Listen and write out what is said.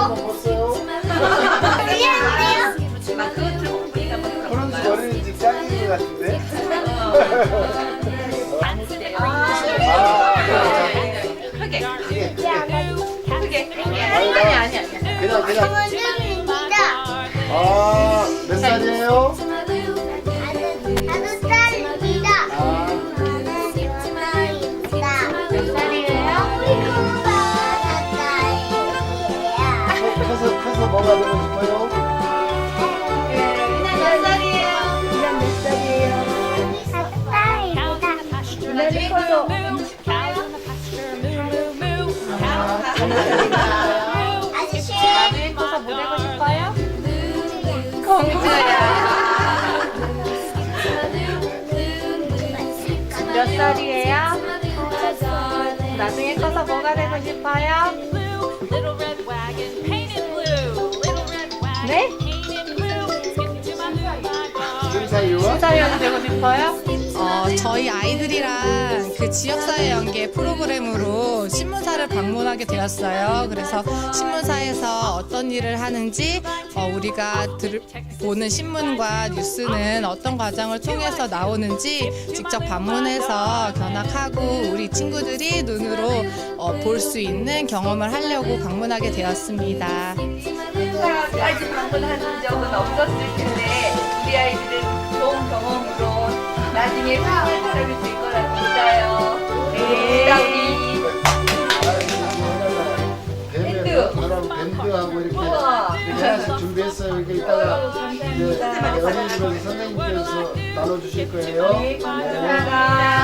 먹었어요? 그런지 어린이집 짱인 것 같은데? 아니. 그냥. 강원중입니다. 몇 살이에요? 5살입니다. 저는 유나입니다. 몇 살이에요? 5살이에요. 커서 뭐가 되고 싶어요? 몇 살이에요? 이런 몇 살이에요? 5살입니다. 유나리 커서 아저씨. 나중에 커서 뭐 되고 싶어요? 공주야. 몇 살이에요? 나중에 커서 뭐가 되고 싶어요? 네? 심사위원? 심사위원이 되고 싶어요? 저희 아이들이랑 그 지역사회 연계 프로그램으로 신문사를 방문하게 되었어요. 그래서 신문사에서 어떤 일을 하는지, 우리가 보는 신문과 뉴스는 어떤 과정을 통해서 나오는지 직접 방문해서 견학하고 우리 친구들이 눈으로 볼 수 있는 경험을 하려고 방문하게 되었습니다. 신문사까지 방문하는 적은 없었을 텐데 우리 아이들은 좋은 경험으로 나중에 훌륭한 사람이 될 거라고 믿어요. 네. 밴드하고 이렇게 우와. 하나씩 준비했어요. 이렇게 이따가 감사합니다. 어린이집에서 선생님께서 나눠주실 거예요. 네, 감사합니다.